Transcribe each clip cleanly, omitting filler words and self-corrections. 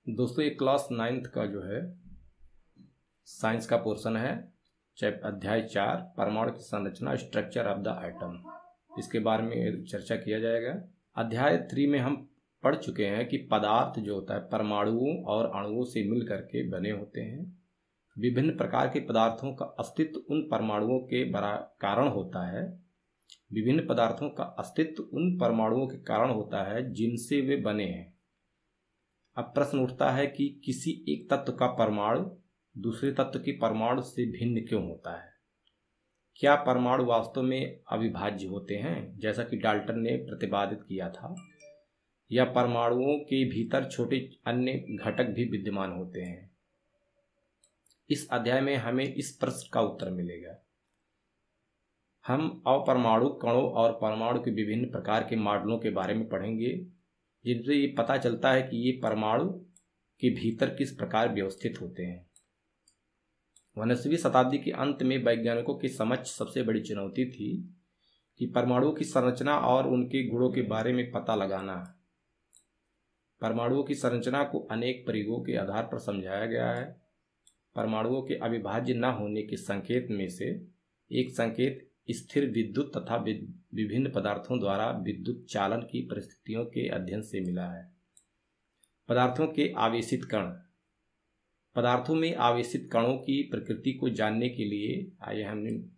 दोस्तों ये class 9th का जो है साइंस का पोर्शन है। अध्याय 4 परमाणु की संरचना, स्ट्रक्चर ऑफ द एटम, इसके बारे में चर्चा किया जाएगा। अध्याय 3 में हम पढ़ चुके हैं कि पदार्थ जो होता है परमाणुओं और अणुओं से मिल करके बने होते हैं। विभिन्न प्रकार के पदार्थों का अस्तित्व उन परमाणुओं के कारण होता है। विभिन्न पदार्थों का अस्तित्व उन परमाणुओं के कारण होता है जिनसे वे बने हैं। अब प्रश्न उठता है कि किसी एक तत्व का परमाणु दूसरे तत्व के परमाणु से भिन्न क्यों होता है? क्या परमाणु वास्तव में अविभाज्य होते हैं जैसा कि डाल्टन ने प्रतिपादित किया था, या परमाणुओं के भीतर छोटे अन्य घटक भी विद्यमान होते हैं? इस अध्याय में हमें इस प्रश्न का उत्तर मिलेगा। हम अपरमाणु कणों और परमाणु के विभिन्न प्रकार के मॉडलों के बारे में पढ़ेंगे, जिनसे ये पता चलता है कि ये परमाणु के भीतर किस प्रकार व्यवस्थित होते हैं। 19वीं शताब्दी के अंत में वैज्ञानिकों के समक्ष सबसे बड़ी चुनौती थी कि परमाणुओं की संरचना और उनके गुणों के बारे में पता लगाना। परमाणुओं की संरचना को अनेक प्रयोगों के आधार पर समझाया गया है। परमाणुओं के अविभाज्य न होने के संकेत में से एक संकेत स्थिर विद्युत तथा विभिन्न पदार्थों द्वारा विद्युत चालन की परिस्थितियों के अध्ययन से मिला है। पदार्थों के आवेशित कण। पदार्थों में आवेशित कणों की प्रकृति को जानने के लिए आइए हम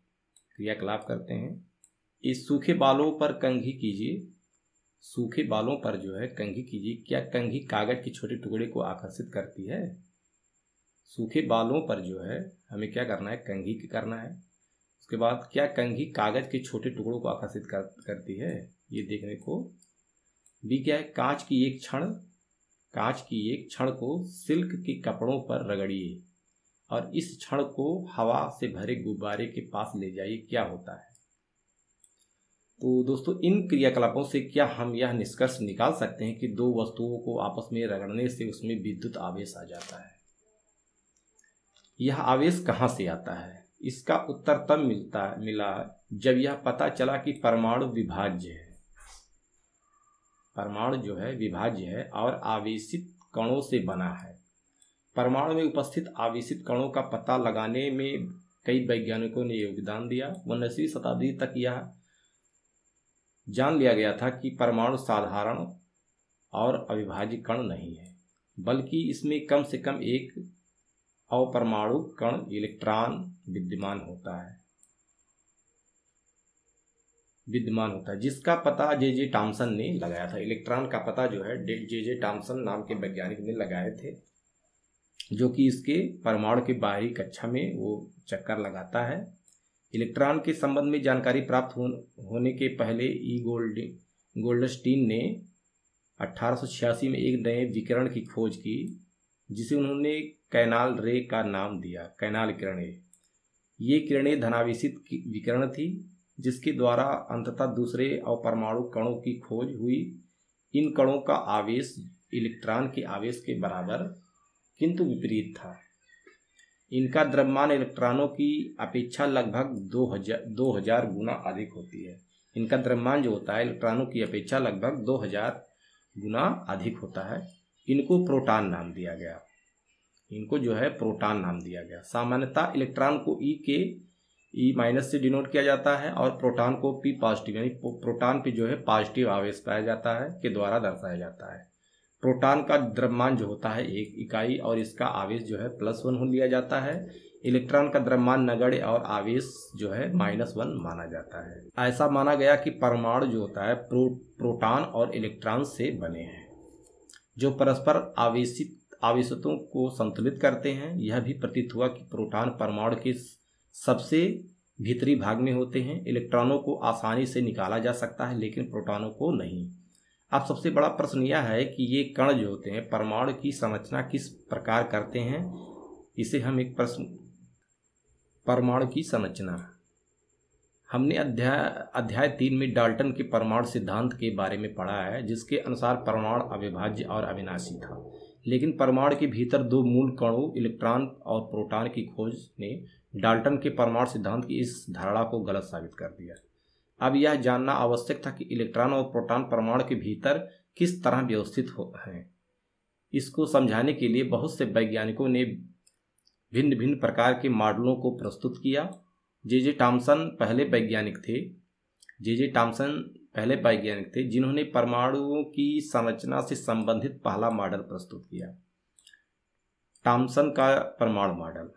क्रियाकलाप करते हैं। इस सूखे बालों पर कंघी कीजिए। सूखे बालों पर जो है कंघी कीजिए। क्या कंघी कागज के छोटे टुकड़े को आकर्षित करती है? सूखे बालों पर जो है हमें क्या करना है? कंघी करना है। उसके बाद क्या कंघी कागज के छोटे टुकड़ों को आकर्षित करती है? ये देखने को भी क्या है? कांच की एक छड़ को सिल्क के कपड़ों पर रगड़िए और इस छड़ को हवा से भरे गुब्बारे के पास ले जाइए। क्या होता है? तो दोस्तों, इन क्रियाकलापों से क्या हम यह निष्कर्ष निकाल सकते हैं कि दो वस्तुओं को आपस में रगड़ने से उसमें विद्युत आवेश आ जाता है? यह आवेश कहाँ से आता है? इसका उत्तर तब मिला जब यह पता चला कि परमाणु विभाज्य है। परमाणु जो है विभाज्य है और आवेशित कणों से बना है। परमाणु में उपस्थित आवेशित कणों का पता लगाने में कई वैज्ञानिकों ने योगदान दिया। 19वीं शताब्दी तक यह जान लिया गया था कि परमाणु साधारण और अविभाज्य कण नहीं है, बल्कि इसमें कम से कम एक अपरमाणु कण इलेक्ट्रॉन विद्यमान होता है, जिसका पता जे टॉमसन ने लगाया था। इलेक्ट्रॉन का पता जो है जे टॉमसन नाम के वैज्ञानिक ने लगाए थे, जो कि इसके परमाणु के बाहरी कक्षा में वो चक्कर लगाता है। इलेक्ट्रॉन के संबंध में जानकारी प्राप्त होने के पहले गोल्डस्टीन ने 1886 में एक नए विकिरण की खोज की, जिसे उन्होंने कैनाल रे का नाम दिया। कैनाल किरणें, ये किरणें धनावेशित विकिरण थी, जिसके द्वारा अंततः दूसरे अपरमाणु कणों की खोज हुई। इन कणों का आवेश इलेक्ट्रॉन के आवेश के बराबर किंतु विपरीत था। इनका द्रव्यमान इलेक्ट्रॉनों की अपेक्षा लगभग 2000 गुना अधिक होती है। इनका द्रव्यमान जो होता है इलेक्ट्रॉनों की अपेक्षा लगभग 2000 गुना अधिक होता है। इनको प्रोटॉन नाम दिया गया। सामान्यतः इलेक्ट्रॉन को E- से डिनोट किया जाता है और प्रोटॉन को P पॉजिटिव, यानी प्रोटॉन पे जो है पॉजिटिव आवेश पाया जाता है के द्वारा दर्शाया जाता है। प्रोटॉन का द्रव्यमान जो होता है 1 इकाई और इसका आवेश जो है +1 लिया जाता है। इलेक्ट्रॉन का द्रव्यमान नगण्य और आवेश जो है -1 माना जाता है। ऐसा माना गया कि परमाणु जो होता है प्रोटॉन और इलेक्ट्रॉन से बने हैं, जो परस्पर आवेशितों को संतुलित करते हैं। यह भी प्रतीत हुआ कि प्रोटॉन परमाणु के सबसे भीतरी भाग में होते हैं। इलेक्ट्रॉनों को आसानी से निकाला जा सकता है, लेकिन प्रोटॉनों को नहीं। अब सबसे बड़ा प्रश्न यह है कि ये कण जो होते हैं परमाणु की संरचना किस प्रकार करते हैं। इसे हम एक प्रश्न, परमाणु की संरचना, हमने अध्याय 3 में डाल्टन के परमाणु सिद्धांत के बारे में पढ़ा है, जिसके अनुसार परमाणु अविभाज्य और अविनाशी था। लेकिन परमाणु के भीतर दो मूल कणों इलेक्ट्रॉन और प्रोटॉन की खोज ने डाल्टन के परमाणु सिद्धांत की इस धारणा को गलत साबित कर दिया। अब यह जानना आवश्यक था कि इलेक्ट्रॉन और प्रोटॉन परमाणु के भीतर किस तरह व्यवस्थित हैं। इसको समझाने के लिए बहुत से वैज्ञानिकों ने भिन्न भिन्न प्रकार के मॉडलों को प्रस्तुत किया। जे टॉमसन पहले वैज्ञानिक थे जिन्होंने परमाणुओं की संरचना से संबंधित पहला मॉडल प्रस्तुत किया, टॉमसन का परमाणु मॉडल।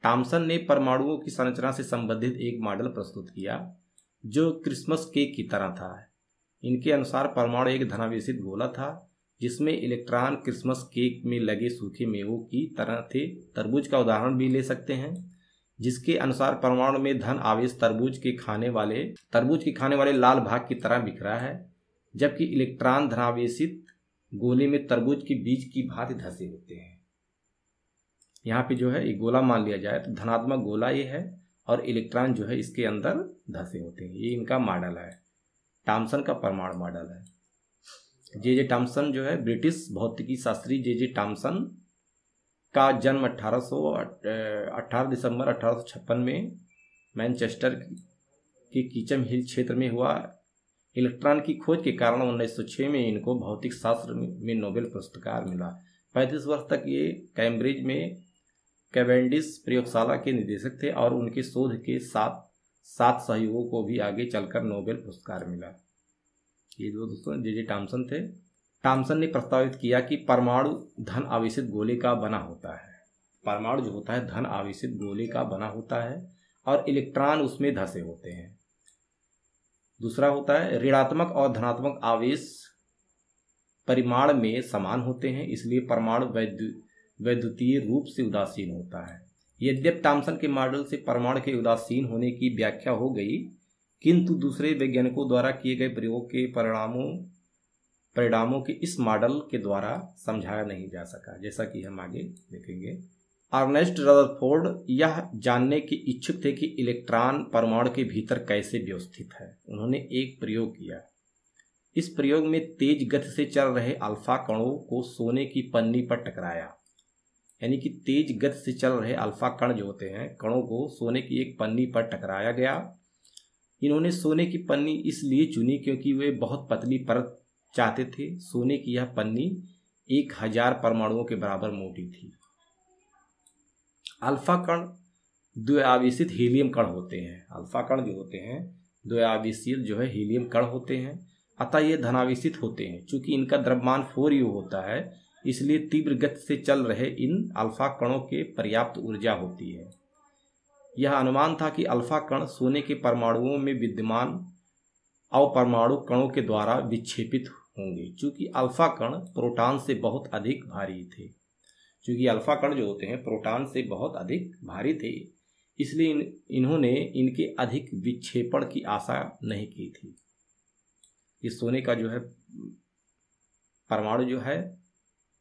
टॉमसन ने परमाणुओं की संरचना से संबंधित एक मॉडल प्रस्तुत किया जो क्रिसमस केक की तरह था। इनके अनुसार परमाणु एक धनावेशित गोला था जिसमें इलेक्ट्रॉन क्रिसमस केक में लगे सूखे मेवों की तरह थे। तरबूज का उदाहरण भी ले सकते हैं, जिसके अनुसार परमाणु में धन आवेश तरबूज के खाने वाले लाल भाग की तरह बिखरा है, जबकि इलेक्ट्रॉन धनावेशित गोले में तरबूज के बीज की भांति धसे होते हैं। यहाँ पे जो है ये गोला मान लिया जाए तो धनात्मक गोला ये है और इलेक्ट्रॉन जो है इसके अंदर धसे होते हैं। ये इनका मॉडल है, टॉमसन का परमाणु मॉडल है। जे टॉमसन जो है ब्रिटिश भौतिकी शास्त्री जे टॉमसन का जन्म 18 दिसंबर 1856 में मैनचेस्टर के कीचम हिल क्षेत्र में हुआ। इलेक्ट्रॉन की खोज के कारण 1906 में इनको भौतिक शास्त्र में नोबेल पुरस्कार मिला। 35 वर्ष तक ये कैम्ब्रिज में कैवेंडिश प्रयोगशाला के निदेशक थे और उनके शोध के सात सहयोगों को भी आगे चलकर नोबेल पुरस्कार मिला। ये जो दोस्तों जे टॉमसन थे। टॉमसन ने प्रस्तावित किया कि परमाणु धन आवेशित गोले का बना होता है। परमाणु जो होता है धन आवेशित गोले का बना होता है और इलेक्ट्रॉन उसमें धसे होते हैं। दूसरा होता है ऋणात्मक और धनात्मक आवेश परिमाण में समान होते हैं, इसलिए परमाणु वैद्युतीय रूप से उदासीन होता है। यद्यपि टॉमसन के मॉडल से परमाणु के उदासीन होने की व्याख्या हो गई, किंतु दूसरे वैज्ञानिकों द्वारा किए गए प्रयोग के परिणामों के इस मॉडल के द्वारा समझाया नहीं जा सका, जैसा कि हम आगे देखेंगे। अर्नेस्ट रदरफोर्ड यह जानने के इच्छुक थे कि इलेक्ट्रॉन परमाणु के भीतर कैसे व्यवस्थित है। उन्होंने एक प्रयोग किया। इस प्रयोग में तेज गति से चल रहे अल्फा कणों को सोने की पन्नी पर टकराया। यानी कि तेज गति से चल रहे अल्फा कण जो होते हैं, कणों को सोने की एक पन्नी पर टकराया गया। इन्होंने सोने की पन्नी इसलिए चुनी क्योंकि वे बहुत पतली परत चाहते थे। सोने की यह पन्नी 1000 परमाणुओं के बराबर मोटी थी। अल्फा कण द्विआवेशित हीलियम कण होते हैं। अल्फा कण जो होते हैं द्विआवेशित जो है हीलियम कण होते हैं, अतः ये धनावेशित होते हैं। चूंकि इनका द्रव्यमान 4u होता है, इसलिए तीव्र गति से चल रहे इन अल्फा कणों के पर्याप्त ऊर्जा होती है। यह अनुमान था कि अल्फा कण सोने के परमाणुओं में विद्यमान अपरमाणु कणों के द्वारा विक्षेपित होंगे। चूंकि अल्फा कण प्रोटॉन से बहुत अधिक भारी थे, इसलिए इन्होंने इनके अधिक विक्षेपण की आशा नहीं की थी। इस सोने का जो है परमाणु जो है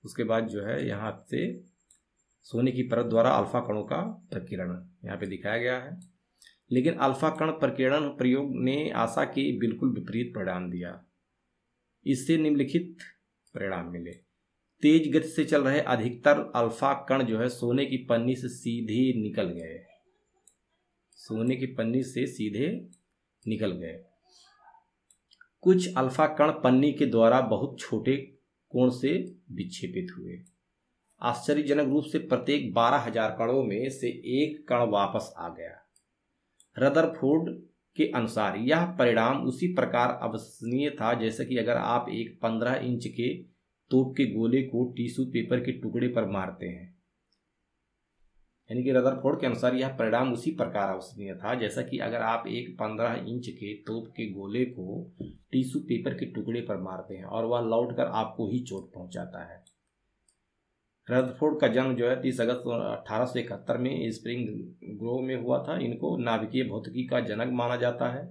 उसके बाद जो है यहाँ से सोने की परत द्वारा अल्फा कणों का प्रकीर्णन यहाँ पे दिखाया गया है। लेकिन अल्फा कण प्रकीर्णन प्रयोग ने आशा के बिल्कुल विपरीत परिणाम दिया। इससे निम्नलिखित परिणाम मिले। तेज गति से चल रहे अधिकतर अल्फा कण जो है सोने की पन्नी से सीधे निकल गए। कुछ अल्फा कण पन्नी के द्वारा बहुत छोटे कोण से विक्षेपित हुए। आश्चर्यजनक रूप से प्रत्येक 12,000 कणों में से एक कण वापस आ गया। रदरफोर्ड के अनुसार यह परिणाम उसी प्रकार अविश्वसनीय था जैसे कि अगर आप एक 15 इंच के तोप के गोले को टिश्यू पेपर के टुकड़े पर मारते हैं। यानी कि रदरफोर्ड के अनुसार यह परिणाम उसी प्रकार अविश्वसनीय था जैसा कि अगर आप एक 15 इंच के तोप के गोले को टिश्यू पेपर के टुकड़े पर मारते हैं और वह लौटकर आपको ही चोट पहुंचाता है। रदरफोर्ड का जन्म जो है 30 अगस्त 1871 में स्प्रिंग ग्रोव में हुआ था। इनको नाभिकीय भौतिकी का जनक माना जाता है।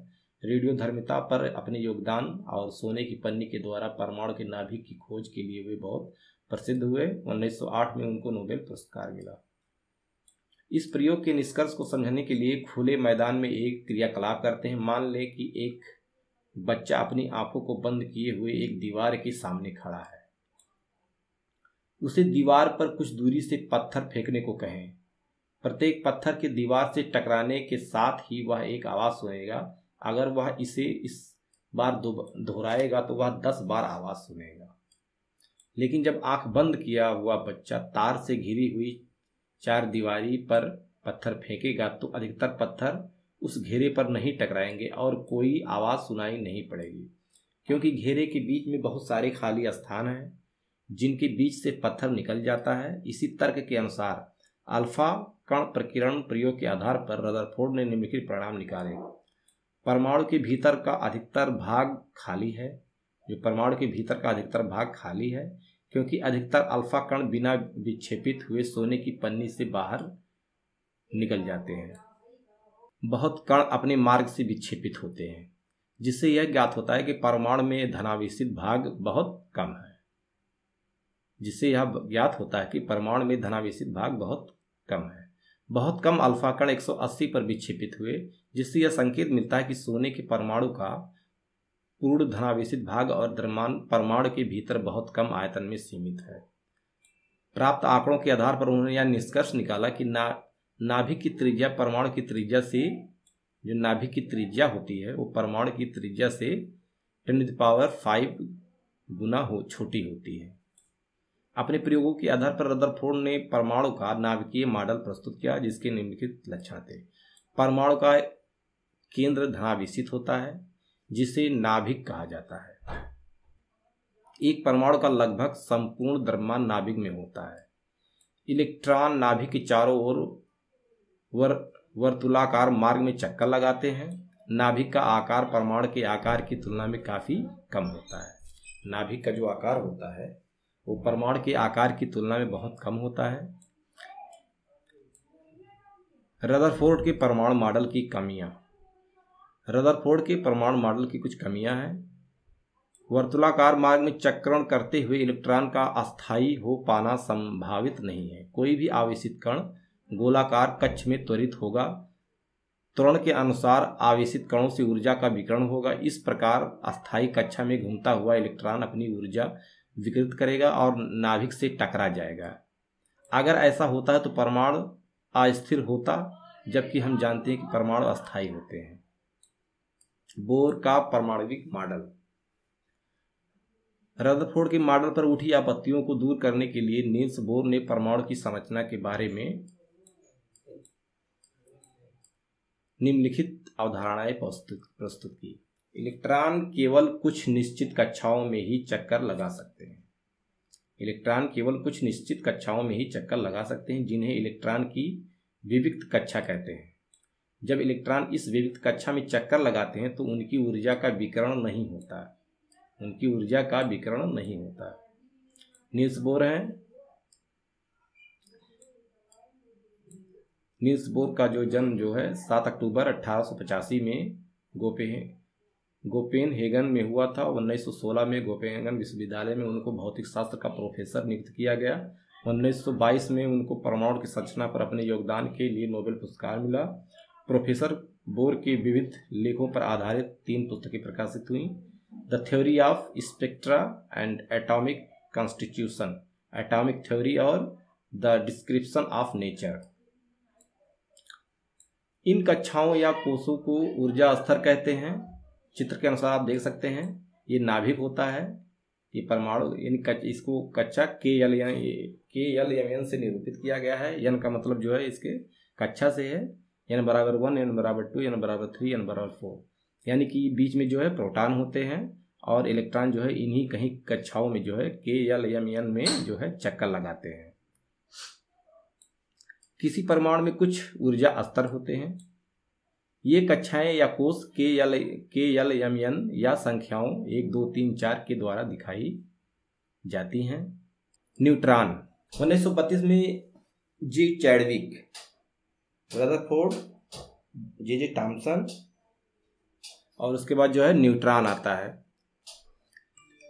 रेडियोधर्मिता पर अपने योगदान और सोने की पन्नी के द्वारा परमाणु के नाभिक की खोज के लिए वे बहुत प्रसिद्ध हुए। 1908 में उनको नोबेल पुरस्कार मिला। इस प्रयोग के निष्कर्ष को समझने के लिए खुले मैदान में एक क्रियाकलाप करते हैं। मान लें कि एक बच्चा अपनी आंखों को बंद किए हुए एक दीवार के सामने खड़ा है। उसे दीवार पर कुछ दूरी से पत्थर फेंकने को कहें। प्रत्येक पत्थर के दीवार से टकराने के साथ ही वह एक आवाज़ सुनेगा। अगर वह इसे इस बार दोहराएगा तो वह 10 बार आवाज़ सुनेगा। लेकिन जब आंख बंद किया हुआ बच्चा तार से घिरी हुई चार दीवारी पर पत्थर फेंकेगा तो अधिकतर पत्थर उस घेरे पर नहीं टकराएंगे और कोई आवाज़ सुनाई नहीं पड़ेगी, क्योंकि घेरे के बीच में बहुत सारे खाली स्थान हैं जिनके बीच से पत्थर निकल जाता है। इसी तर्क के अनुसार अल्फा कण प्रकीर्णन प्रयोग के आधार पर रदरफोर्ड ने निम्नलिखित परिणाम निकाले। परमाणु के भीतर का अधिकतर भाग खाली है, जो परमाणु के भीतर का अधिकतर भाग खाली है क्योंकि अधिकतर अल्फा कण बिना विक्षेपित हुए सोने की पन्नी से बाहर निकल जाते हैं। बहुत कण अपने मार्ग से विक्षेपित होते हैं, जिससे यह ज्ञात होता है कि परमाणु में धनावेशित भाग बहुत कम है। बहुत कम अल्फा कण 180 पर विक्षेपित हुए, जिससे यह संकेत मिलता है कि सोने के परमाणु का पूर्ण धनावेशित भाग और द्रव्यमान परमाणु के भीतर बहुत कम आयतन में सीमित है। प्राप्त आंकड़ों के आधार पर उन्होंने यह निष्कर्ष निकाला कि नाभिक की त्रिज्या परमाणु की त्रिज्या से, जो नाभिक की त्रिज्या होती है वो परमाणु की त्रिज्या से 10⁵ गुना छोटी होती है। अपने प्रयोगों के आधार पर रदरफोर्ड ने परमाणु का नाभिकीय मॉडल प्रस्तुत किया, जिसके निम्नलिखित लक्षण थे। परमाणु का केंद्र धनावेशित होता है, जिसे नाभिक कहा जाता है। एक परमाणु का लगभग संपूर्ण द्रव्यमान नाभिक में होता है। इलेक्ट्रॉन नाभिक के चारों ओर वर्तुलाकार मार्ग में चक्कर लगाते हैं। नाभिक का आकार परमाणु के आकार की तुलना में काफी कम होता है। नाभिक का जो आकार होता है वो परमाणु के आकार की तुलना में बहुत कम होता है। रदरफोर्ड के परमाणु मॉडल की कमियां। रदरफोर्ड के परमाणु मॉडल की कुछ कमियां हैं। वर्तुलाकार मार्ग में चक्रण करते हुए इलेक्ट्रॉन का अस्थायी हो पाना संभावित नहीं है। कोई भी आवेशित कण गोलाकार कक्ष में त्वरित होगा। त्वरण के अनुसार आवेशित कणों से ऊर्जा का विकिरण होगा। इस प्रकार अस्थायी कक्षा में घूमता हुआ इलेक्ट्रॉन अपनी ऊर्जा विकृत करेगा और नाभिक से टकरा जाएगा। अगर ऐसा होता है तो परमाणु अस्थिर होता, जबकि हम जानते हैं कि परमाणु अस्थायी होते हैं। बोर का परमाणविक मॉडल। रदरफोर्ड के मॉडल पर उठी आपत्तियों को दूर करने के लिए नील्स बोर ने परमाणु की संरचना के बारे में निम्नलिखित अवधारणाएं प्रस्तुत की। इलेक्ट्रॉन केवल कुछ निश्चित कक्षाओं में ही चक्कर लगा सकते हैं। इलेक्ट्रॉन केवल कुछ निश्चित कक्षाओं में ही चक्कर लगा सकते हैं, जिन्हें इलेक्ट्रॉन की विविक्त कक्षा कहते हैं। जब इलेक्ट्रॉन इस विविक्त कक्षा में चक्कर लगाते हैं तो उनकी ऊर्जा का विकिरण नहीं होता। नील्स बोर हैं। नील्स बोर का जो जन्म 7 अक्टूबर 1885 में कोपेनहेगन में हुआ था। 1916 में कोपेनहेगन विश्वविद्यालय में उनको भौतिक शास्त्र का प्रोफेसर नियुक्त किया गया। 1922 में उनको परमाणु की संरचना पर अपने योगदान के लिए नोबेल पुरस्कार मिला। प्रोफेसर बोर के विविध लेखों पर आधारित 3 पुस्तकें प्रकाशित हुई। The theory of spectra and atomic constitution, atomic theory और द डिस्क्रिप्शन ऑफ नेचर। इन कक्षाओं या कोषों को ऊर्जा स्तर कहते हैं। चित्र के अनुसार आप देख सकते हैं, ये नाभिक होता है, ये परमाणु, इसको कक्षा KLMN से निरूपित किया गया है। n का मतलब इसके कक्षा से है। n = 1, n = 2, n = 3, n = 4, यानी कि बीच में प्रोटॉन होते हैं और इलेक्ट्रॉन इन्हीं कहीं कक्षाओं में KLMN में चक्कर लगाते हैं। किसी परमाणु में कुछ ऊर्जा स्तर होते हैं। ये कक्षाएं या कोष KLMN या संख्याओं 1, 2, 3, 4 के द्वारा दिखाई जाती हैं। न्यूट्रॉन। 1932 में G. Chadwick, Rutherford, J. Thomson और उसके बाद न्यूट्रॉन आता है।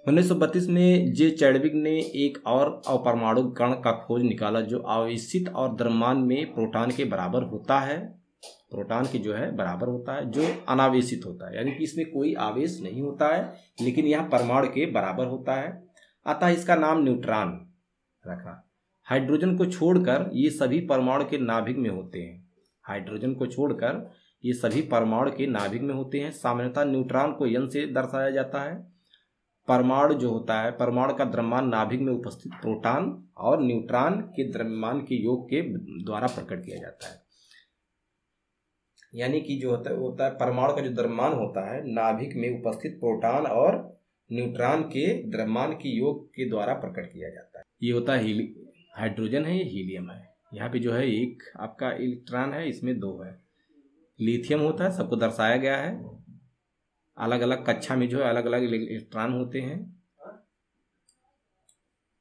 1932 में J. चैडविक ने एक और अपरमाणु कण का खोज निकाला जो आवेशित और द्रव्यमान में प्रोटॉन के बराबर होता है। प्रोटॉन के बराबर होता है, जो अनावेशित होता है, यानी कि इसमें कोई आवेश नहीं होता है, लेकिन यह परमाणु के बराबर होता है। अतः इसका नाम न्यूट्रॉन रखा। हाइड्रोजन को छोड़कर ये सभी परमाणु के नाभिक में होते हैं। सामान्यतः न्यूट्रॉन को n से दर्शाया जाता है परमाणु जो होता है, परमाणु का द्रव्यमान नाभिक में उपस्थित प्रोटॉन और न्यूट्रॉन के द्रव्यमान के योग के द्वारा प्रकट किया जाता है। यानी कि जो होता है परमाणु का जो द्रव्यमान होता है नाभिक में उपस्थित प्रोटॉन और न्यूट्रॉन के द्रव्यमान के योग के द्वारा प्रकट किया जाता है। ये होता है हाइड्रोजन है, ये हीलियम है। यहाँ पे जो है एक आपका इलेक्ट्रॉन है, इसमें 2 है। लिथियम होता है, सबको दर्शाया गया है। अलग अलग कक्षा में जो है अलग अलग इलेक्ट्रॉन होते हैं,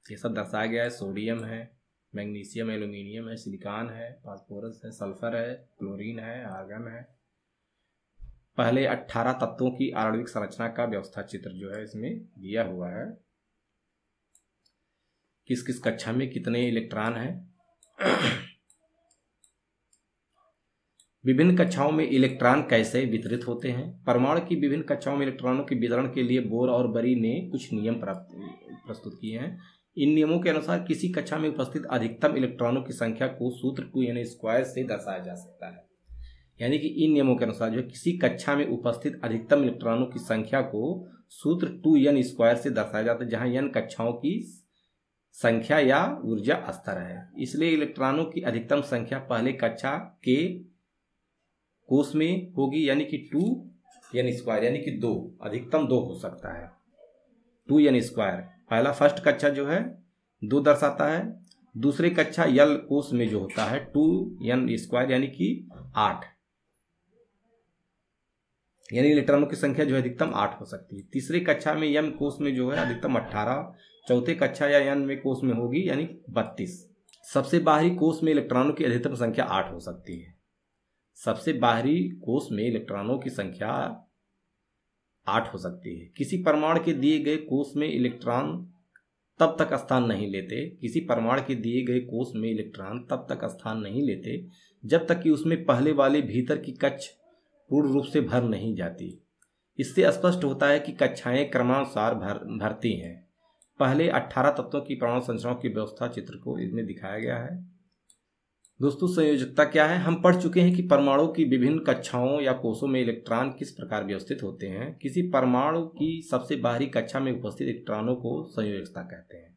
ये सब दर्शाया गया है। सोडियम है, मैग्नीशियम, एल्यूमिनियम है, सिलिकॉन है, फास्फोरस है, सल्फर है, क्लोरीन है, आर्गन है। पहले 18 तत्वों की आणविक संरचना का व्यवस्था चित्र जो है इसमें दिया हुआ है। किस किस कक्षा में कितने इलेक्ट्रॉन हैं। विभिन्न कक्षाओं में इलेक्ट्रॉन कैसे वितरित होते हैं। परमाणु की विभिन्न कक्षाओं में इलेक्ट्रॉनों के वितरण के लिए बोर और बरी ने कुछ नियम प्रस्तुत किए हैं। इन नियमों के अनुसार किसी कक्षा में उपस्थित अधिकतम इलेक्ट्रॉनों की संख्या को सूत्र 2n² से दर्शाया जा सकता है। यानी कि इन नियमों के अनुसार जो किसी कक्षा में उपस्थित अधिकतम इलेक्ट्रॉनों की संख्या को सूत्र 2n² से दर्शाया जाता है, जहां n कक्षाओं की संख्या या ऊर्जा स्तर है। इसलिए इलेक्ट्रॉनों की अधिकतम संख्या पहले कक्षा के कोष में होगी, यानी कि 2n², यानी कि 2, अधिकतम 2 हो सकता है। 2n², पहला फर्स्ट कक्षा जो है 2 दर्शाता है। दूसरे कक्षा यल कोष में जो होता है 2n², यानी कि 8, यानी इलेक्ट्रॉनों की संख्या जो है अधिकतम 8 हो सकती है। तीसरे कक्षा में m कोष में जो है अधिकतम 18, चौथे कक्षा या n में कोष में होगी, यानी 32। सबसे बाहरी कोष में इलेक्ट्रॉनों की अधिकतम संख्या 8 हो सकती है। सबसे बाहरी कोष में इलेक्ट्रॉनों की संख्या 8 हो सकती है। किसी परमाणु के दिए गए कोष में इलेक्ट्रॉन तब तक स्थान नहीं लेते, किसी परमाणु के दिए गए कोष में इलेक्ट्रॉन तब तक स्थान नहीं लेते जब तक कि उसमें पहले वाले भीतर की कक्ष पूर्ण रूप से भर नहीं जाती। इससे स्पष्ट होता है कि कक्षाएं क्रमानुसार भरती हैं। पहले 18 तत्वों की परमाणु संरचनाओं की व्यवस्था चित्र को इसमें दिखाया गया है। दोस्तों, संयोजकता क्या है? हम पढ़ चुके हैं कि परमाणु की विभिन्न कक्षाओं या कोषों में इलेक्ट्रॉन किस प्रकार व्यवस्थित होते हैं। किसी परमाणु की सबसे बाहरी कक्षा में उपस्थित इलेक्ट्रॉनों को संयोजकता कहते हैं।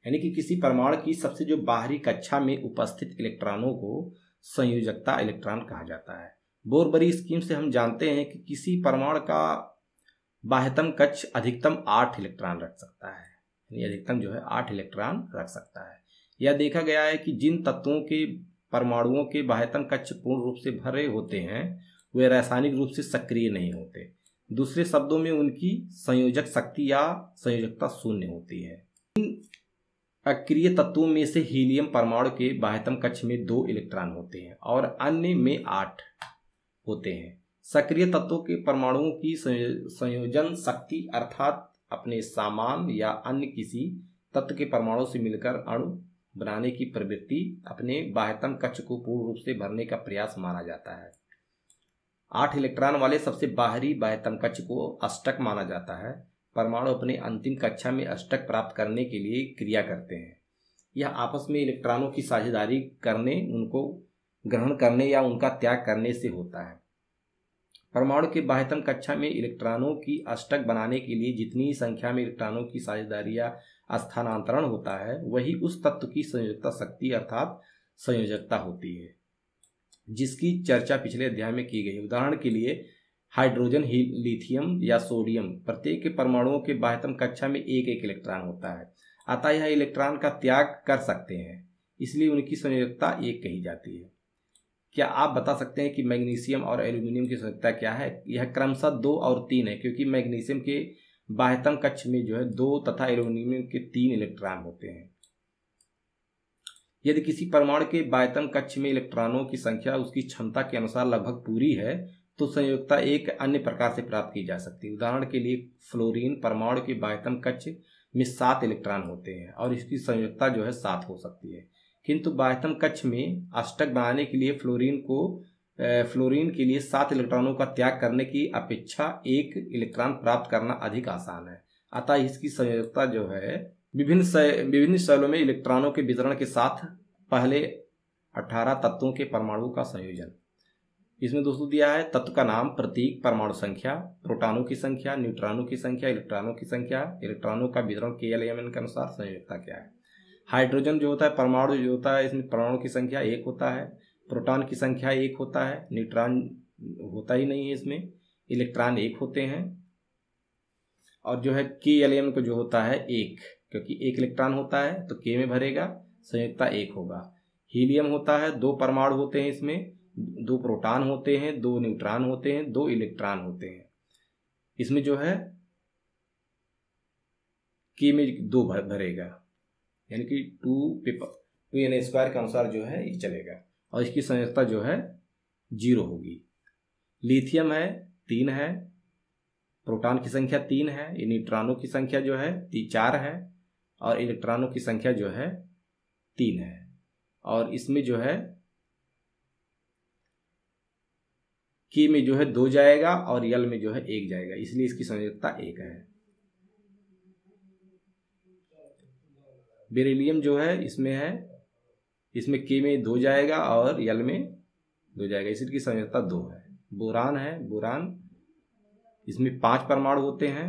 यानी कि किसी परमाणु की सबसे जो बाहरी कक्षा में उपस्थित इलेक्ट्रॉनों को संयोजकता इलेक्ट्रॉन कहा जाता है। बोर-बरी स्कीम से हम जानते हैं कि किसी परमाणु का बाह्यतम कक्ष अधिकतम 8 इलेक्ट्रॉन रख सकता है, यानी अधिकतम जो है 8 इलेक्ट्रॉन रख सकता है। यह देखा गया है कि जिन तत्वों के परमाणुओं के बाह्यतम कक्ष पूर्ण रूप से भरे होते हैं वे रासायनिक रूप से सक्रिय नहीं होते। दूसरे शब्दों में उनकी संयोजक शक्ति या संयोजकता शून्य होती है। इन अक्रिय तत्वों में से हीलियम परमाणु के बाह्यतम कक्ष में 2 इलेक्ट्रॉन होते हैं और अन्य में 8 होते हैं। सक्रिय तत्वों के परमाणुओं की संयोजन शक्ति अर्थात अपने सामान या अन्य किसी तत्व के परमाणु से मिलकर अणु बनाने की प्रवृत्ति अपने बाह्यतम कक्ष को पूर्ण रूप से भरने का प्रयास माना जाता है। 8 इलेक्ट्रॉन वाले सबसे बाहरी बाह्यतम कक्ष को अष्टक माना जाता है। परमाणु अपने अंतिम कक्षा में अष्टक प्राप्त करने के लिए क्रिया करते हैं। यह आपस में इलेक्ट्रॉनों की साझेदारी करने, उनको ग्रहण करने या उनका त्याग करने से होता है। परमाणु के बाह्यतम कक्षा में इलेक्ट्रॉनों की अष्टक बनाने के लिए जितनी संख्या में इलेक्ट्रॉनों की साझेदारी या स्थानांतरण होता है वही उस तत्व की संयोजकता शक्ति अर्थात संयोजकता होती है, जिसकी चर्चा पिछले अध्याय में की गई। उदाहरण के लिए हाइड्रोजन, लिथियम या सोडियम, प्रत्येक के परमाणुओं के बाह्यतम कक्षा में एक एक इलेक्ट्रॉन होता है। अतः यह इलेक्ट्रॉन का त्याग कर सकते हैं, इसलिए उनकी संयोजकता 1 कही जाती है। क्या आप बता सकते हैं कि मैग्नीशियम और एल्यूमिनियम की संयोजकता क्या है? यह क्रमशः 2 और 3 है, क्योंकि मैग्नीशियम के बाह्यतम कक्ष में जो है 2 तथा एल्यूमिनियम के 3 इलेक्ट्रॉन होते हैं। यदि किसी परमाणु के बाह्यतम कक्ष में इलेक्ट्रॉनों की संख्या उसकी क्षमता के अनुसार लगभग पूरी है तो संयोजकता एक अन्य प्रकार से प्राप्त की जा सकती है। उदाहरण के लिए फ्लोरीन परमाणु के बाह्यतम कक्ष में 7 इलेक्ट्रॉन होते हैं और इसकी संयोजकता जो है 7 हो सकती है, किंतु बाह्यतम कक्ष में अष्टक बनाने के लिए फ्लोरीन के लिए 7 इलेक्ट्रॉनों का त्याग करने की अपेक्षा 1 इलेक्ट्रॉन प्राप्त करना अधिक आसान है। अतः इसकी संयोजकता जो है विभिन्न शैलों में इलेक्ट्रॉनों के वितरण के साथ पहले 18 तत्वों के परमाणु का संयोजन। इसमें दोस्तों दिया है तत्व का नाम, प्रतीक, परमाणु संख्या, प्रोटॉनों की संख्या, न्यूट्रॉनों की संख्या, इलेक्ट्रॉनों की संख्या, इलेक्ट्रॉनों का वितरण KLMN के अनुसार, संयोजकता क्या है। हाइड्रोजन जो होता है, परमाणु जो होता है, इसमें परमाणु की संख्या 1 होता है, प्रोटॉन की संख्या 1 होता है, न्यूट्रॉन होता ही नहीं है इसमें, इलेक्ट्रॉन 1 होते हैं, और जो है KLM को जो होता है 1, क्योंकि 1 इलेक्ट्रॉन होता है तो K में भरेगा, संयोजकता 1 होगा। हीलियम होता है, 2 परमाणु होते हैं इसमें, 2 प्रोटॉन होते हैं, 2 न्यूट्रॉन होते हैं, 2 इलेक्ट्रॉन होते हैं। इसमें जो है K में 2 भरेगा, यानी कि 2n² के अनुसार जो है ये चलेगा, और इसकी संयोजकता जो है 0 होगी। लिथियम है 3 है, प्रोटॉन की संख्या 3 है, न्यूट्रॉनों की संख्या जो है 4 है, और इलेक्ट्रॉनों की संख्या जो है 3 है, और इसमें जो है K में जो है 2 जाएगा और L में जो है 1 जाएगा, इसलिए इसकी संयोजकता 1 है। बेरिलियम जो है इसमें K में 2 जाएगा और L में 2 जाएगा, इसकी संयोजकता 2 है। बोरान है, बोरान इसमें 5 परमाणु होते हैं,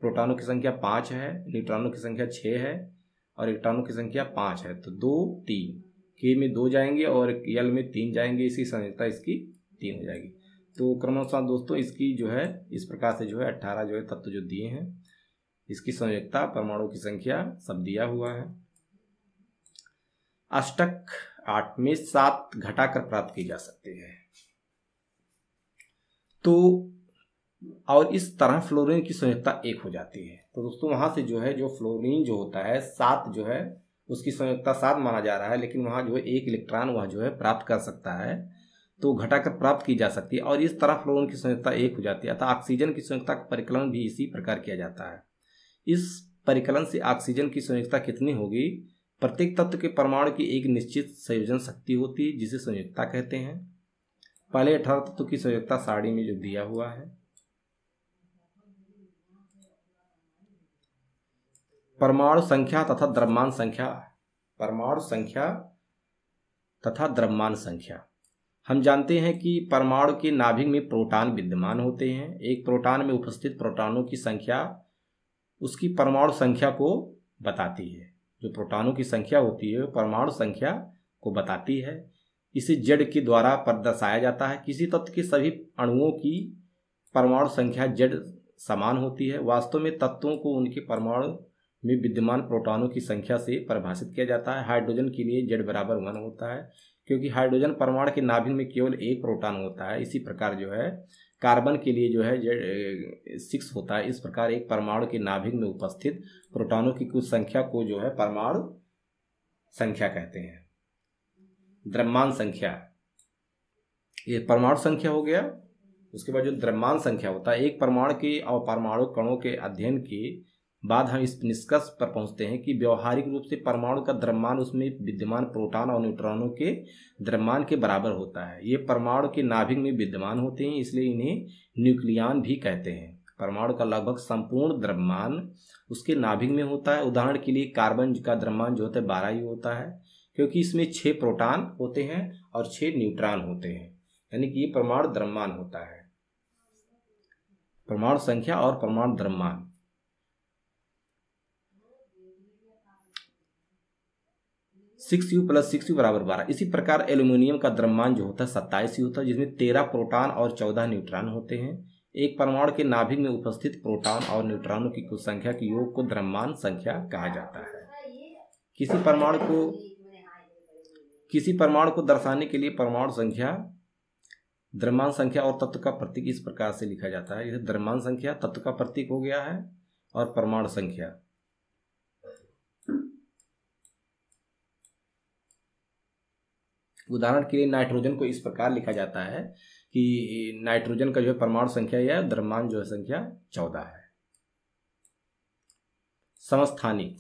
प्रोटॉनों की संख्या 5 है, न्यूट्रॉनों की संख्या 6 है, और इलेक्ट्रॉनों की संख्या 5 है, तो 2 3, K में 2 जाएंगे और L में 3 जाएंगे, इसकी संयोजकता इसकी 3 हो जाएगी। तो क्रमानुसार दोस्तों इसकी जो है इस प्रकार से जो है 18 जो है तत्व जो दिए हैं, इसकी संयोजकता, परमाणु की संख्या सब दिया हुआ है। अष्टक 8 में 7 घटाकर प्राप्त की जा सकती है। तो और इस तरह फ्लोरीन की संयोजकता 1 हो जाती है। तो दोस्तों वहां से जो है जो फ्लोरीन जो होता है 7 जो है उसकी संयोजकता 7 माना जा रहा है, लेकिन वहां जो है 1 इलेक्ट्रॉन वह जो है प्राप्त कर सकता है, तो घटाकर प्राप्त की जा सकती है, और इस तरह फ्लोरीन की संयोजकता 1 हो जाती है। अतः ऑक्सीजन की संयोजकता का परिकलन भी इसी प्रकार किया जाता है। इस परिकलन से ऑक्सीजन की संयोजकता कितनी होगी? प्रत्येक तत्व के परमाणु की एक निश्चित संयोजन शक्ति होती है जिसे संयोजकता कहते हैं। पहले 18 तत्व की संयोजकता सारणी में जो दिया हुआ है। परमाणु संख्या तथा द्रव्यमान संख्या, परमाणु संख्या तथा द्रव्यमान संख्या। हम जानते हैं कि परमाणु के नाभिक में प्रोटॉन विद्यमान होते हैं। एक प्रोटॉन में उपस्थित प्रोटॉनों की संख्या उसकी परमाणु संख्या को बताती है। जो प्रोटॉनों की संख्या होती है परमाणु संख्या को बताती है। इसे Z के द्वारा दर्शाया जाता है। किसी तत्व के सभी अणुओं की परमाणु संख्या Z समान होती है। वास्तव में तत्वों को उनके परमाणु में विद्यमान प्रोटॉनों की संख्या से परिभाषित किया जाता है। हाइड्रोजन के लिए Z बराबर 1 होता है, क्योंकि हाइड्रोजन परमाणु के नाभिक में केवल 1 प्रोटॉन होता है। इसी प्रकार जो है कार्बन के लिए जो है Z 6 होता है। इस प्रकार एक परमाणु के नाभिक में उपस्थित प्रोटॉनों की कुछ संख्या को जो है परमाणु संख्या कहते हैं। द्रव्यमान संख्या, ये परमाणु संख्या हो गया। उसके बाद जो द्रव्यमान संख्या होता है, एक परमाणु के और परमाणु कणों के अध्ययन के बाद हम इस निष्कर्ष पर पहुंचते हैं कि व्यवहारिक रूप से परमाणु का द्रव्यमान उसमें विद्यमान प्रोटॉन और न्यूट्रॉनों के द्रव्यमान के बराबर होता है। ये परमाणु के नाभिक में विद्यमान होते हैं, इसलिए इन्हें न्यूक्लियन भी कहते हैं। परमाणु का लगभग संपूर्ण द्रव्यमान उसके नाभिक में होता है। उदाहरण के लिए कार्बन का द्रव्यमान जो होता है 12 ही होता है, क्योंकि इसमें 6 प्रोटॉन होते हैं और 6 न्यूट्रॉन होते हैं, यानी कि ये परमाणु द्रव्यमान होता है। परमाणु संख्या और परमाणु द्रव्यमान। U + 6U = 12। इसी प्रकार एल्यूमिनियम का द्रव्यमान जो होता है 27 ही होता है, जिसमें 13 प्रोटॉन और 14 न्यूट्रॉन होते हैं। एक परमाणु के नाभिक में उपस्थित प्रोटॉन और न्यूट्रॉनों की कुल संख्या के योग को द्रव्यमान संख्या कहा जाता है। किसी परमाणु को दर्शाने के लिए परमाणु संख्या, द्रव्यमान संख्या और तत्व का प्रतीक इस प्रकार से लिखा जाता है। जैसे द्रव्यमान संख्या तत्व का प्रतीक हो गया है और परमाणु संख्या। उदाहरण के लिए नाइट्रोजन को इस प्रकार लिखा जाता है कि नाइट्रोजन का जो है परमाणु संख्या या द्रव्यमान जो है संख्या 14 है। समस्थानिक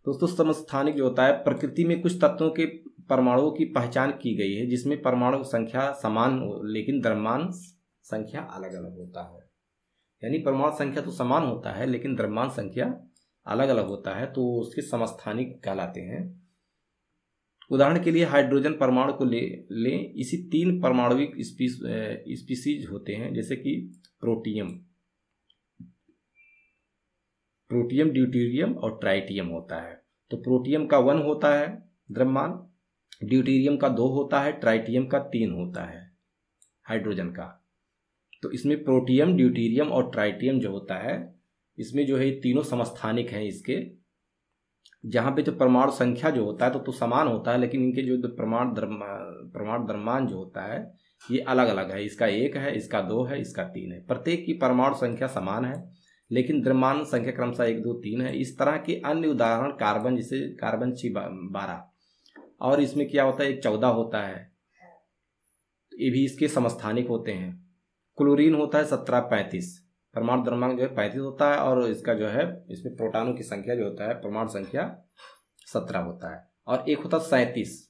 दोस्तों, समस्थानिक जो होता है, प्रकृति में कुछ तत्वों के परमाणुओं की पहचान की गई है जिसमें परमाणु संख्या समान हो लेकिन द्रव्यमान संख्या अलग अलग होता है। यानी परमाणु संख्या तो समान होता है लेकिन द्रव्यमान संख्या अलग अलग होता है, तो उसके समस्थानिक कहलाते हैं। उदाहरण के लिए हाइड्रोजन परमाणु को लें। इसी 3 परमाणुविक स्पीसीज होते हैं, जैसे कि प्रोटियम, ड्यूटेरियम और ट्राइटियम होता है। तो प्रोटियम का 1 होता है द्रव्यमान, ड्यूटेरियम का 2 होता है, ट्राइटियम का 3 होता है हाइड्रोजन का। तो इसमें प्रोटियम, ड्यूटेरियम और ट्राइटियम जो होता है, इसमें जो है तीनों समस्थानिक हैं इसके, जहाँ पे जो परमाणु संख्या जो होता है तो समान होता है, लेकिन इनके जो परमाणु द्रव्यमान जो होता है ये अलग अलग है। इसका 1 है, इसका 2 है, इसका 3 है। प्रत्येक की परमाणु संख्या समान है, लेकिन द्रव्यमान संख्या क्रमशः 1, 2, 3 है। इस तरह के अन्य उदाहरण कार्बन, जैसे कार्बन 6, 12, और इसमें क्या होता है 14 होता है, ये भी इसके समस्थानिक होते हैं। क्लोरीन होता है 17, 35, परमाणु द्रव्यमान जो है 35 होता है, और इसका जो है इसमें प्रोटॉनों की संख्या जो होता है परमाणु संख्या 17 होता है, और एक होता है 37।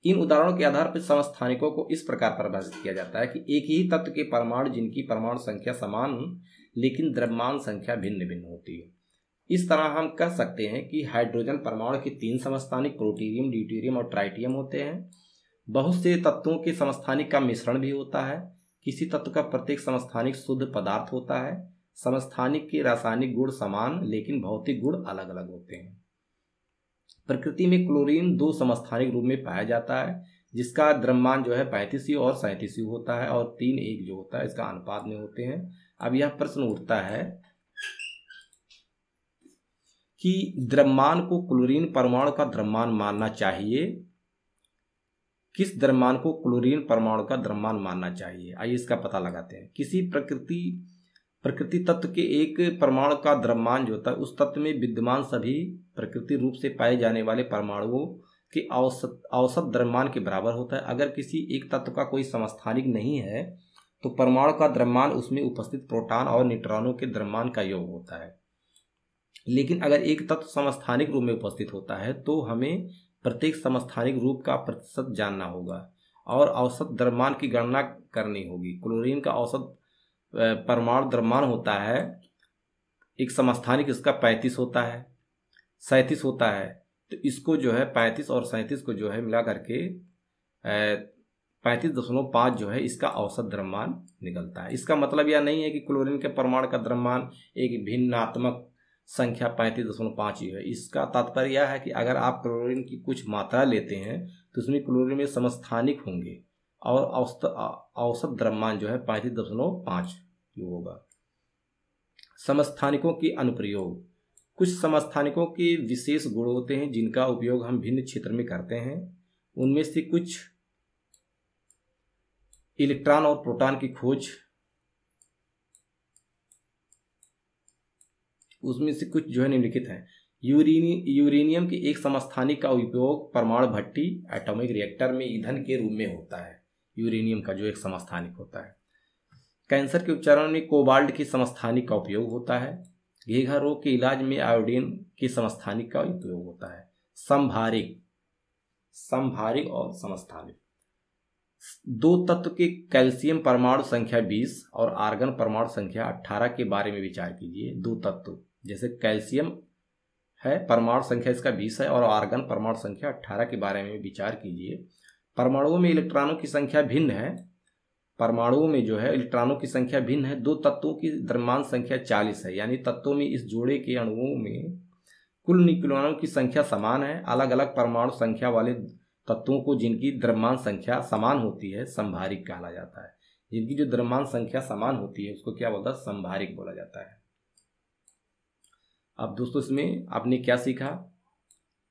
इन उदाहरणों के आधार पर समस्थानिकों को इस प्रकार परिभाषित किया जाता है कि एक ही तत्व के परमाणु जिनकी परमाणु संख्या समान लेकिन द्रव्यमान संख्या भिन्न भिन्न होती है। इस तरह हम कह सकते हैं कि हाइड्रोजन परमाणु के 3 समस्थानिक प्रोटियम, ड्यूटेरियम और ट्राइटियम होते हैं। बहुत से तत्वों के समस्थानिक का मिश्रण भी होता है। किसी तत्व का प्रत्येक समस्थानिक शुद्ध पदार्थ होता है। समस्थानिक के रासायनिक गुण समान लेकिन भौतिक गुण अलग अलग होते हैं। प्रकृति में क्लोरीन 2 समस्थानिक रूप में पाया जाता है, जिसका द्रव्यमान जो है 35 और 37 होता है, और 3, 1 जो होता है इसका अनुपात में होते हैं। अब यह प्रश्न उठता है कि द्रव्यमान को क्लोरीन परमाणु का द्रव्यमान मानना चाहिए, किस द्रव्यमान को क्लोरीन परमाणु का द्रव्यमान मानना चाहिए? आइए इसका पता लगाते हैं। किसी प्रकृति तत्व के एक परमाणु का द्रव्यमान जो होता है उस तत्व में विद्यमान सभी प्रकृति रूप से पाए जाने वाले परमाणुओं के औसत द्रव्यमान के बराबर होता है। अगर किसी एक तत्व का कोई समस्थानिक नहीं है तो परमाणु का द्रव्यमान उसमें उपस्थित प्रोटॉन और न्यूट्रॉनों के द्रव्यमान का योग होता है। लेकिन अगर एक तत्व समस्थानिक रूप में उपस्थित होता है तो हमें प्रत्येक समस्थानिक रूप का प्रतिशत जानना होगा और औसत द्रव्यमान की गणना करनी होगी। क्लोरीन का औसत परमाणु द्रव्यमान होता है, एक समस्थानिक इसका 35 होता है, 37 होता है। तो इसको जो है 35 और 37 को जो है मिला करके 35.5 जो है इसका औसत द्रव्यमान निकलता है। इसका मतलब यह नहीं है कि क्लोरीन के परमाणु का द्रव्यमान एक भिन्नात्मक संख्या 35.5 ही है। इसका तात्पर्य यह है कि अगर आप क्लोरीन की कुछ मात्रा लेते हैं तो उसमें क्लोरीन में समस्थानिक होंगे और औसत द्रव्यमान जो है 35.5 होगा। समस्थानिकों की अनुप्रयोग। कुछ समस्थानिकों के विशेष गुण होते हैं जिनका उपयोग हम भिन्न क्षेत्र में करते हैं। उनमें से कुछ इलेक्ट्रॉन और प्रोटॉन की खोज, उसमें से कुछ जो है निम्नलिखित है। यूरेनियम के एक समस्थानिक का उपयोग परमाणु भट्टी एटॉमिक रिएक्टर में ईंधन के रूप में होता है। यूरेनियम का जो एक समस्थानिक होता है। कैंसर के उपचार में कोबाल्ट की समस्थानिक का उपयोग होता है। घेघा रोग के इलाज में आयोडीन के समस्थानिक का उपयोग होता है। समभारिक और समस्थानिक। 2 तत्व के कैल्शियम परमाणु संख्या 20 और आर्गन परमाणु संख्या 18 के बारे में विचार कीजिए। 2 तत्व जैसे कैल्शियम है, परमाणु संख्या इसका 20 है और आर्गन परमाणु संख्या 18 के बारे में विचार कीजिए। परमाणुओं में इलेक्ट्रॉनों की संख्या भिन्न है। परमाणुओं में जो है इलेक्ट्रॉनों की संख्या भिन्न है। 2 तत्वों की द्रव्यमान संख्या 40 है, यानी तत्वों में इस जोड़े के अणुओं में कुल न्यूक्लियनों की संख्या समान है। अलग अलग परमाणु संख्या वाले तत्वों को जिनकी द्रव्यमान संख्या समान होती है समभारिक कहा जाता है। जिनकी जो द्रव्यमान संख्या समान होती है उसको क्या बोलता है? समभारिक बोला जाता है। अब दोस्तों इसमें आपने क्या सीखा?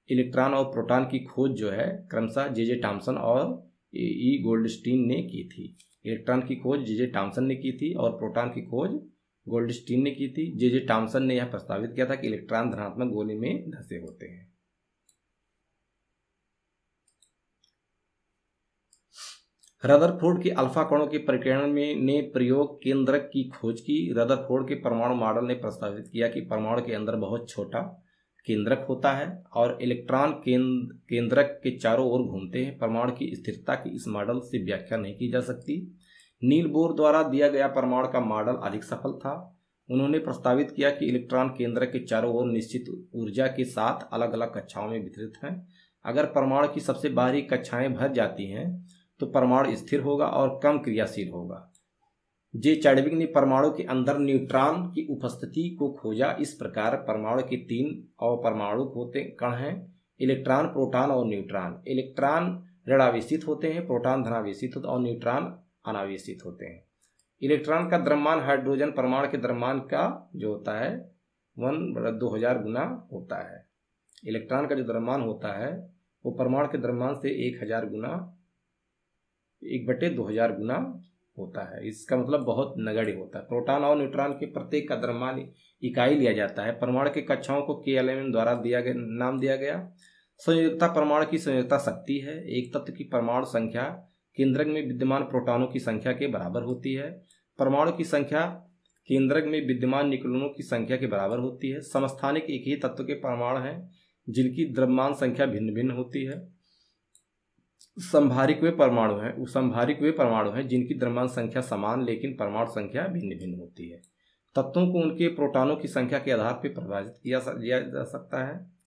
इलेक्ट्रॉन और प्रोटॉन की खोज जो है क्रमशः जे थॉम्सन और ई गोल्डस्टीन ने की थी। इलेक्ट्रॉन की खोज जे थॉम्सन ने की थी और प्रोटॉन की खोज गोल्डस्टीन ने की थी। जे थॉम्सन ने यह प्रस्तावित किया था कि इलेक्ट्रॉन धनात्मक गोले में धंसे होते हैं। रदरफोर्ड के अल्फा कणों के परिकरण में ने प्रयोग केंद्रक की खोज की। रदरफोर्ड के परमाणु मॉडल ने प्रस्तावित किया कि परमाणु के अंदर बहुत छोटा केंद्रक होता है और इलेक्ट्रॉन केंद्रक के चारों ओर घूमते हैं। परमाणु की स्थिरता की इस मॉडल से व्याख्या नहीं की जा सकती। नील बोर द्वारा दिया गया परमाणु का मॉडल अधिक सफल था। उन्होंने प्रस्तावित किया कि इलेक्ट्रॉन केंद्र के चारों ओर निश्चित ऊर्जा के साथ अलग अलग कक्षाओं में वितरित हैं। अगर परमाणु की सबसे बाहरी कक्षाएं भर जाती हैं तो परमाणु स्थिर होगा और कम क्रियाशील होगा। जे चैडविक ने परमाणु के अंदर न्यूट्रॉन की उपस्थिति को खोजा। इस प्रकार परमाणु के 3 अपरमाणु होते कण हैं, इलेक्ट्रॉन, प्रोटॉन और न्यूट्रॉन। इलेक्ट्रॉन ऋणावेशित होते हैं, प्रोटॉन धनावेशित होते हैं और न्यूट्रॉन अनावेशित होते हैं। इलेक्ट्रॉन का द्रव्यमान हाइड्रोजन परमाणु के द्रव्यमान का जो होता है 1/2000 गुना होता है। इलेक्ट्रॉन का जो द्रव्यमान होता है वो परमाणु के द्रव्यमान से 1000 गुना 1/2000 गुना होता है। इसका मतलब बहुत नगण्य होता है। प्रोटॉन और न्यूट्रॉन के प्रत्येक का द्रव्यमान इकाई लिया जाता है। परमाणु के कक्षाओं को के एलिमेंट द्वारा नाम दिया गया। संयोजकता परमाणु की संयोजकता शक्ति है। एक तत्व की परमाणु संख्या केंद्रक में विद्यमान प्रोटॉनों की संख्या के बराबर होती है। परमाणु की संख्या केंद्रक में विद्यमान न्यूक्लियनों की संख्या के बराबर होती है। समस्थानिक एक ही तत्व के परमाणु हैं जिनकी द्रव्यमान संख्या भिन्न भिन्न होती है। संभारिक वे परमाणु हैं जिनकी द्रव्यमान संख्या समान लेकिन परमाणु संख्या भिन्न भिन्न होती है। तत्वों को उनके प्रोटॉनों की संख्या के आधार पर परिभाषित किया जा सकता है।